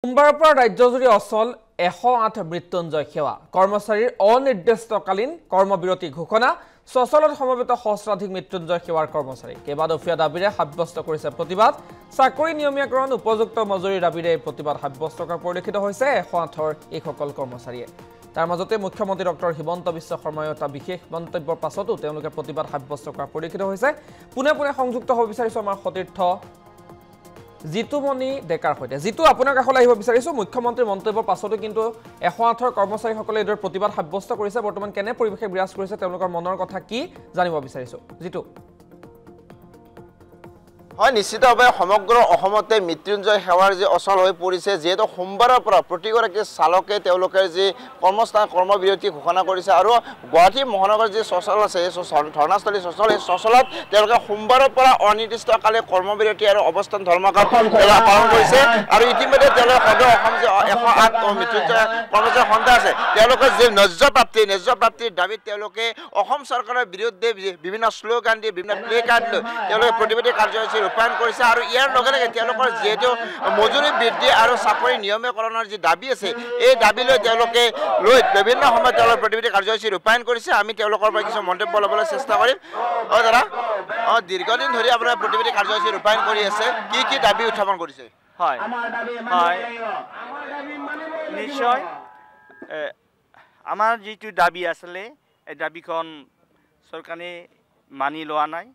সোমবাৰৰ পৰা ৰাজ্যজুৰি অচল 108 মৃত্যুঞ্জয় সেৱা কৰ্মচাৰীৰ অনিৰ্দিষ্টকালীন কৰ্মবিৰতি ঘোষণা সচলত সমবেত সহস্ৰাধিক মৃত্যুঞ্জয় সেৱাৰ কৰ্মচাৰী কেইবাদফীয়া দাবীৰে সাব্যস্ত কৰিছে প্ৰতিবাদ চাকৰি নিয়মীয়াকৰণ উপযুক্ত মজুৰিৰ দাবীৰে প্ৰতিবাদ সাব্যস্ত কৰা পৰিলক্ষিত হৈছে 108ৰ এইসকল কৰ্মচাৰীয়ে তাৰ মাজতে মুখ্যমন্ত্ৰী ডক্টৰ হিমন্ত বিশ্ব শৰ্মাৰ এটা বিশেষ মন্তব্যৰ পাছতো তেওঁলোকে প্ৰতিবাদ সাব্যস্ত কৰা পৰিলক্ষিত হৈছে পুনে সংযুক্ত হ'ব বিচাৰিছো আমাৰ সতীৰ্থ জিতুমণি ডেকাৰ হৈতে জিতু আপোনাৰ কাষলৈ আহিব বিচাৰিছো মুখ্যমন্ত্ৰীৰ মন্তব্যৰ পাছতো কিন্তু 108ৰ কৰ্মচাৰীসকলে এদৰ প্ৰতিবাদ সাব্যস্ত কৰিছে বৰ্তমান কেনে পৰিৱেশে বিৰাজ কৰিছে তেওঁলোকৰ মনৰ কথা কি জানিব বিচাৰিছো জিতু হয় নিশ্চিতভাৱে সমগ্ৰ অসমতে মৃত্যুঞ্জয় সেৱাৰ যে অচল হৈ পৰিছে যেহেতু সোমবাৰৰ পৰা প্ৰতিগৰাকী চালকে তেওঁলোকে যে কৰ্মস্থান কৰ্মবিৰতি ঘোষণা কৰিছে আৰু গুৱাহাটী মহানগৰ যে সচল আছে ধৰ্ণাস্থলী সচল এই সচলত তেওঁলোকে সোমবাৰৰ পৰা অনিৰ্দিষ্টকালে কৰ্মবিৰতি আৰু অৱস্থান ধৰ্মঘট পালন কৰিছে আৰু ইতিমধ্যে তেওঁলোকে সদৌ অসম যে 108 মৃত্যুঞ্জয় কৰ্মচাৰী সন্থা আছে তেওঁলোকে যে ন্যায্য প্ৰাপ্তিৰ দাবীত তেওঁলোকে অসম চৰকাৰৰ বিৰুদ্ধে বিভিন্ন শ্লোগান দি বিভিন্ন প্লে কাৰ্ড লৈ তেওঁলোকে প্ৰতিবাদী কাৰ্যসূচী ৰূপায়ণ কৰিছে আৰু ইয়াৰ লগে লগে তেওঁলোকৰ যেহেতু মজুৰি বৃদ্ধি আৰু চাকৰি নিয়মীকৰণৰ যি দাবী আছে এই দাবী লৈ তেওঁলোকে বিভিন্ন সময়ত তেওঁলোকৰ প্ৰতিবাদী কাৰ্যসূচী ৰূপায়ণ কৰিছে আমি তেওঁলোকৰ পৰা কিছু মন্তব্য ল'বলৈ চেষ্টা কৰিম দাদা দীৰ্ঘদিন ধৰি আপোনাৰ প্ৰতিবাদী কাৰ্যসূচী ৰূপায়ণ কৰি আছে কি দাবী উত্থাপন কৰিছে হয় নিশ্চয় আমাৰ যিটো দাবী আছিলে এই দাবীখন চৰকাৰে মানি লোৱা নাই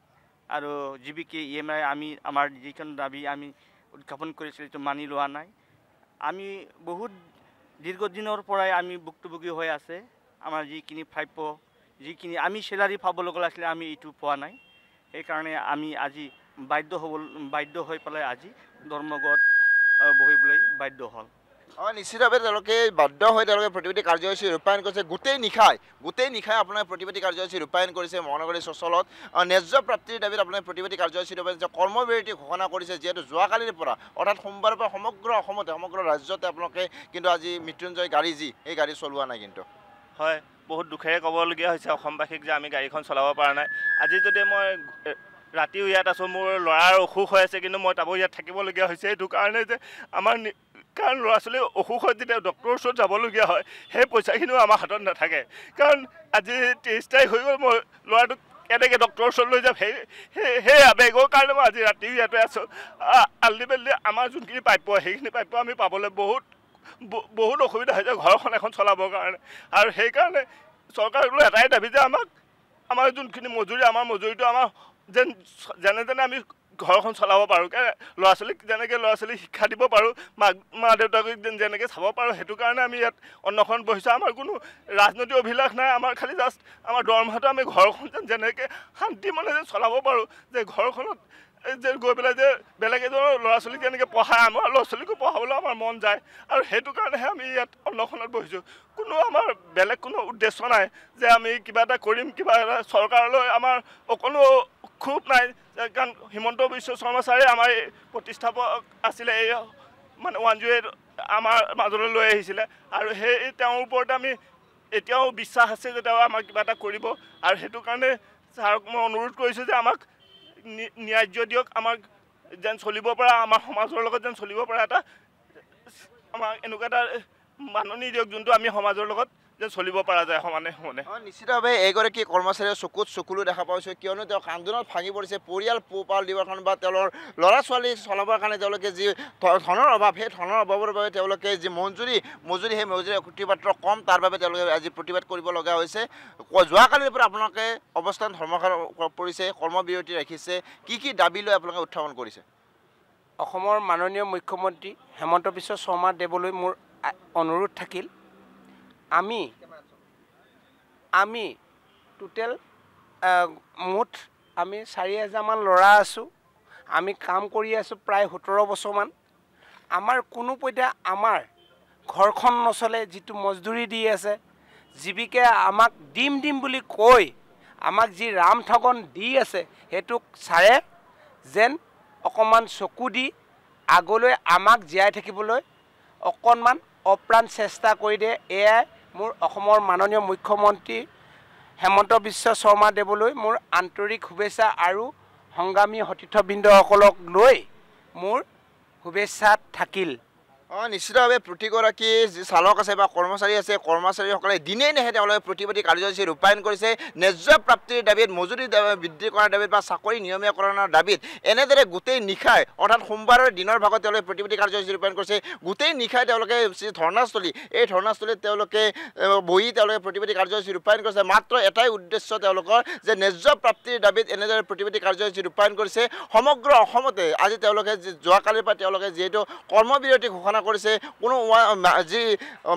আৰু জীৱিকে EMI আমি আমাৰ যিখন দাবী আমি উত্থাপন কৰিছিলোঁ এইটো মানি লোৱা নাই আমি বহুত দীৰ্ঘদিনৰ পৰাই আমি ভুক্তভোগী হৈ আছে আমাৰ যিখিনি প্ৰাপ্য যিখিনি আমি চেলাৰী পাব লগা আছিলে আমি এইটো পোৱা নাই সেইকাৰণে আমি আজি বাধ্য হৈ পেলাই আজি ধৰ্মঘট বহিবলৈ বাধ্য হ'ল নিশ্চিতভাৱে তেওঁলোকে বাধ্য হৈ তেওঁলোকে প্ৰতিবাদী কাৰ্যসূচী ৰূপায়ণ কৰিছে গোটেই নিশাই আপোনাৰ প্ৰতিবাদী কাৰ্যসূচী ৰূপায়ণ কৰিছে মহানগৰী চচলত ন্যায্য প্ৰাপ্তিৰ দাবীত আপোনাৰ প্ৰতিবাদী কাৰ্যসূচী ৰূপায়ণ কৰ্মবিৰতি ঘোষণা কৰিছে যিহেতু যোৱাকালিৰ পৰা অৰ্থাৎ সোমবাৰৰ পৰা সমগ্ৰ অসমতে সমগ্ৰ ৰাজ্যতে আপোনালোকে কিন্তু আজি মৃত্যুঞ্জয় গাড়ী এই গাড়ী চলোৱা নাই কিন্তু হয় বহুত দুখেৰে ক'বলগীয়া হৈছে অসমবাসীক যে আমি গাড়ীখন চলাব পৰা নাই আজি যদি মই ৰাতিও ইয়াত আছোঁ মোৰ ল'ৰাৰ অসুখ হৈ আছে কিন্তু মই তাবো ইয়াত থাকিবলগীয়া হৈছে এইটো কাৰণে যে আমাৰ কাৰণ ল'ৰা ছোৱালী অসুখ হৈ যেতিয়া ডক্টৰৰ ওচৰত যাবলগীয়া হয় সেই পইচাখিনিও আমাৰ হাতত নাথাকে কাৰণ আজি 23 তাৰিখ হৈ গ'ল মই ল'ৰাটোক কেনেকৈ ডক্টৰৰ ওচৰত লৈ যাম সেই আৱেগৰ কাৰণে মই আজি ৰাতিও ইয়াতে আছোঁ আল্টিমেটলি আমাৰ যোনখিনি প্ৰাপ্য সেইখিনি প্ৰাপ্য আমি পাবলৈ বহুত অসুবিধা হৈছে ঘৰখন এখন চলাবৰ কাৰণে আৰু সেইকাৰণে চৰকাৰলৈ এটাই দাবী যে আমাৰ যোনখিনি মজুৰি আমাৰ মজুৰিটো আমাৰ যেনে আমি ঘৰখন চলাব পাৰোঁ ল'ৰা ছোৱালীক যেনেকৈ ল'ৰা ছোৱালীক শিক্ষা দিব পাৰোঁ মা দেউতাকক যেনেকৈ চাব পাৰোঁ সেইটো কাৰণে আমি ইয়াত অন্নখন বহিছোঁ আমাৰ কোনো ৰাজনৈতিক অভিলাষ নাই আমাৰ খালি জাষ্ট আমাৰ দৰমহাটো আমি ঘৰখন যেনেকৈ শান্তি মনে যে চলাব পাৰোঁ যে ঘৰখনত যে গৈ পেলাই যে বেলেগ এজনৰ ল'ৰা ছোৱালীক যেনেকৈ পঢ়ায় আমাৰ ল'ৰা ছোৱালীকো পঢ়াবলৈ আমাৰ মন যায় আৰু সেইটো কাৰণেহে আমি ইয়াত অন্নখনত বহিছোঁ কোনো আমাৰ বেলেগ কোনো উদ্দেশ্য নাই যে আমি কিবা এটা কৰিম কিবা এটা চৰকাৰলৈ আমাৰ অকণো ক্ষোভ নাই কাৰণ হিমন্ত বিশ্ব শৰ্মা ছাৰে আমাৰ এই প্ৰতিষ্ঠাপক আছিলে এই মানে 108 আমাৰ মাজলৈ লৈ আহিছিলে আৰু সেই তেওঁৰ ওপৰত আমি এতিয়াও বিশ্বাস আছে যে তেওঁ আমাক কিবা এটা কৰিব আৰু সেইটো কাৰণে ছাৰক মই অনুৰোধ কৰিছোঁ যে আমাক ন্যায্য দিয়ক আমাক যেন চলিব পৰা আমাৰ সমাজৰ লগত যেন চলিব পৰা এটা আমাক এনেকুৱা এটা মাননি দিয়ক যোনটো আমি সমাজৰ লগত যে চলিব পৰা যায় সমানে নিশ্চিতভাৱে এইগৰাকী কৰ্মচাৰীৰ চকুলো দেখা পাইছোঁ কিয়নো তেওঁক আন্দোলনত ভাঙি পৰিছে পৰিয়াল পোহপাল দিবৰ কাৰণে বা তেওঁৰ ল'ৰা ছোৱালী চলাবৰ কাৰণে তেওঁলোকে যি ধনৰ অভাৱ সেই ধনৰ অভাৱৰ বাবে তেওঁলোকে যি মজুৰি সেই মজুৰি কৰ্তৃপাত্ৰ কম তাৰ বাবে তেওঁলোকে আজি প্ৰতিবাদ কৰিব লগা হৈছে যোৱাকালিৰ পৰা আপোনালোকে অৱস্থান ধৰ্মঘট কৰিছে কৰ্মবিৰতি ৰাখিছে কি দাবী লৈ আপোনালোকে উত্থাপন কৰিছে অসমৰ মাননীয় মুখ্যমন্ত্ৰী হিমন্ত বিশ্ব শৰ্মা দেৱলৈ মোৰ অনুৰোধ থাকিল আমি টোটেল মুঠ আমি 4000মান ল'ৰা আছোঁ আমি কাম কৰি আছোঁ প্ৰায় 17 বছৰমান আমাৰ কোনো পধ্যে আমাৰ ঘৰখন নচলে যিটো মজদুৰি দি আছে জীৱিকে আমাক দিম বুলি কৈ আমাক যি ৰাম ঠগন দি আছে সেইটোক ছাৰে যেন অকণমান চকু দি আগলৈ আমাক জীয়াই থাকিবলৈ অকণমান অপ্ৰাণ চেষ্টা কৰি দিয়ে এয়াই মোৰ অসমৰ মাননীয় মুখ্যমন্ত্ৰী হিমন্ত বিশ্ব শৰ্মা দেৱলৈ মোৰ আন্তৰিক শুভেচ্ছা আৰু সংগ্ৰামী সতীৰ্থবৃন্দসকলক লৈ মোৰ শুভেচ্ছা থাকিল। নিশ্চিতভাৱে প্ৰতিগৰাকী যি চালক আছে বা কৰ্মচাৰী আছে কৰ্মচাৰীসকলে দিনেই নেহে তেওঁলোকে প্ৰতিবাদী কাৰ্যসূচী ৰূপায়ণ কৰিছে ন্যায্য প্ৰাপ্তিৰ দাবীত মজুৰি বৃদ্ধি কৰাৰ দাবীত বা চাকৰি নিয়মীয়াকৰণৰ দাবীত এনেদৰে গোটেই নিশাই অৰ্থাৎ সোমবাৰৰ দিনৰ ভাগত তেওঁলোকে প্ৰতিবাদী কাৰ্যসূচী ৰূপায়ণ কৰিছে গোটেই নিশাই তেওঁলোকে যি ধৰ্ণাস্থলী এই ধৰ্ণাস্থলীত তেওঁলোকে বহি তেওঁলোকে প্ৰতিবাদী কাৰ্যসূচী ৰূপায়ণ কৰিছে মাত্ৰ এটাই উদ্দেশ্য তেওঁলোকৰ যে ন্যায্য প্ৰাপ্তিৰ দাবীত এনেদৰে প্ৰতিবাদী কাৰ্যসূচী ৰূপায়ণ কৰিছে সমগ্ৰ অসমতে আজি তেওঁলোকে যোৱাকালিৰ পৰা তেওঁলোকে যিহেতু কৰ্মবিৰতি ঘোষণা কৰিছে কোনো যি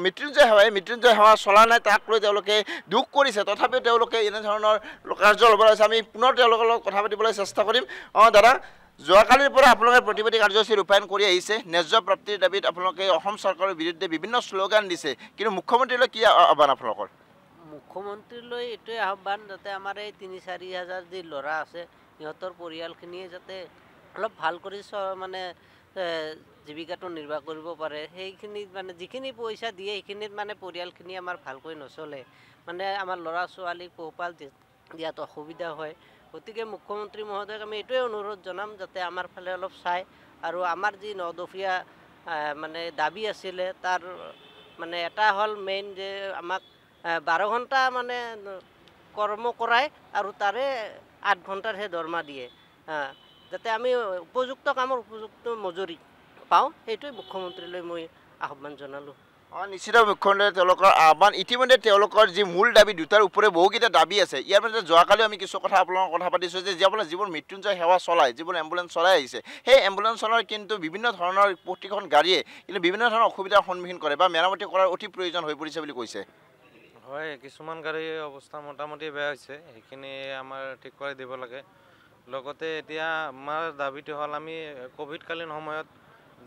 মৃত্যুঞ্জয় সেৱা চলা নাই তাক লৈ তেওঁলোকে দুখ কৰিছে তথাপিও তেওঁলোকে এনেধৰণৰ কাৰ্য ল'ব লাগিছে আমি পুনৰ তেওঁলোকৰ লগত কথা পাতিবলৈ চেষ্টা কৰিম দাদা যোৱাকালিৰ পৰা আপোনালোকে প্ৰতিবাদী কাৰ্যসূচী ৰূপায়ণ কৰি আহিছে ন্যায্য প্ৰাপ্তিৰ দাবীত আপোনালোকে অসম চৰকাৰৰ বিৰুদ্ধে বিভিন্ন শ্লোগান দিছে কিন্তু মুখ্যমন্ত্ৰীলৈ কি আহ্বান আপোনালোকৰ মুখ্যমন্ত্ৰীলৈ এইটোৱে আহ্বান যাতে আমাৰ এই ৩-৪ হাজাৰ যি ল'ৰা আছে সিহঁতৰ পৰিয়ালখিনিয়ে যাতে অলপ ভাল কৰি মানে জীৱিকাটো নিৰ্বাহ কৰিব পাৰে সেইখিনিত মানে যিখিনি পইচা দিয়ে সেইখিনিত মানে পৰিয়ালখিনি আমাৰ ভালকৈ নচলে মানে আমাৰ ল'ৰা ছোৱালীক পোহপাল দিয়াত অসুবিধা হয় গতিকে মুখ্যমন্ত্ৰী মহোদয়ক আমি এইটোৱে অনুৰোধ জনাম যাতে আমাৰ ফালে অলপ চাই আৰু আমাৰ যি ৯ দফীয়া মানে দাবী আছিলে তাৰ মানে এটা হ'ল মেইন যে আমাক 12 ঘণ্টা মানে কৰ্ম কৰায় আৰু তাৰে 8 ঘণ্টাৰহে দৰমহা দিয়ে যাতে আমি উপযুক্ত কামৰ উপযুক্ত মজুৰি পাওঁ সেইটোৱে মুখ্যমন্ত্ৰীলৈ মই আহ্বান জনালোঁ নিশ্চিত মুখ্যমন্ত্ৰীয়ে তেওঁলোকৰ আহ্বান ইতিমধ্যে তেওঁলোকৰ যি মূল দাবী দুটাৰ ওপৰত বহুকেইটা দাবী আছে ইয়াৰ মাজতে যোৱাকালি আমি কিছু কথা আপোনালোকৰ কথা পাতিছোঁ যে আপোনাৰ যিবোৰ মৃত্যুঞ্জয় সেৱা চলায় যিবোৰ এম্বুলেঞ্চ চলাই আহিছে সেই এম্বুলেঞ্চৰ কিন্তু বিভিন্ন ধৰণৰ প্ৰতিখন গাড়ীয়ে কিন্তু বিভিন্ন ধৰণৰ অসুবিধাৰ সন্মুখীন কৰে বা মেৰামতি কৰাৰ অতি প্ৰয়োজন হৈ পৰিছে বুলি কৈছে হয় কিছুমান গাড়ীৰ অৱস্থা মোটামুটি বেয়া হৈছে সেইখিনি আমাৰ ঠিক কৰি দিব লাগে লগতে এতিয়া আমাৰ দাবীটো হ'ল আমি কোভিডকালীন সময়ত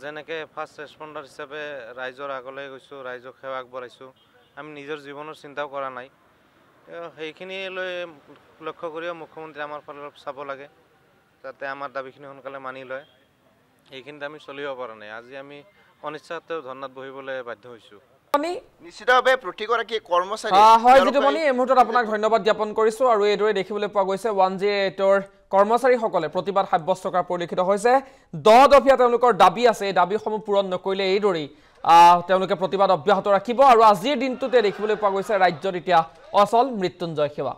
যেনেকৈ ফাৰ্ষ্ট ৰেছপণ্ডাৰ হিচাপে ৰাইজৰ আগলৈ গৈছোঁ ৰাইজক সেৱা আগবঢ়াইছোঁ আমি নিজৰ জীৱনৰ চিন্তাও কৰা নাই সেইখিনি লৈ লক্ষ্য কৰিও মুখ্যমন্ত্ৰী আমাৰ ফালে অলপ চাব লাগে যাতে আমাৰ দাবীখিনি সোনকালে মানি লয় সেইখিনিত আমি চলিব পৰা নাই আজি আমি অনিচ্ছাতেও ধৰ্ণাত বহিবলৈ বাধ্য হৈছোঁ নিশ্চিতভাৱে প্ৰতিগৰাকী কৰ্মচাৰী হয় যিটোমণি এই মুহূৰ্তত আপোনাক ধন্যবাদ জ্ঞাপন কৰিছোঁ আৰু এইদৰে দেখিবলৈ পোৱা গৈছে 108ৰ কৰ্মচাৰীসকলে প্ৰতিবাদ সাব্যস্ত কৰা পৰিলক্ষিত হৈছে 10 দফীয়া তেওঁলোকৰ দাবী আছে এই দাবীসমূহ পূৰণ নকৰিলে এইদৰেই তেওঁলোকে প্ৰতিবাদ অব্যাহত ৰাখিব আৰু আজিৰ দিনটোতে দেখিবলৈ পোৱা গৈছে ৰাজ্যত এতিয়া অচল মৃত্যুঞ্জয় সেৱা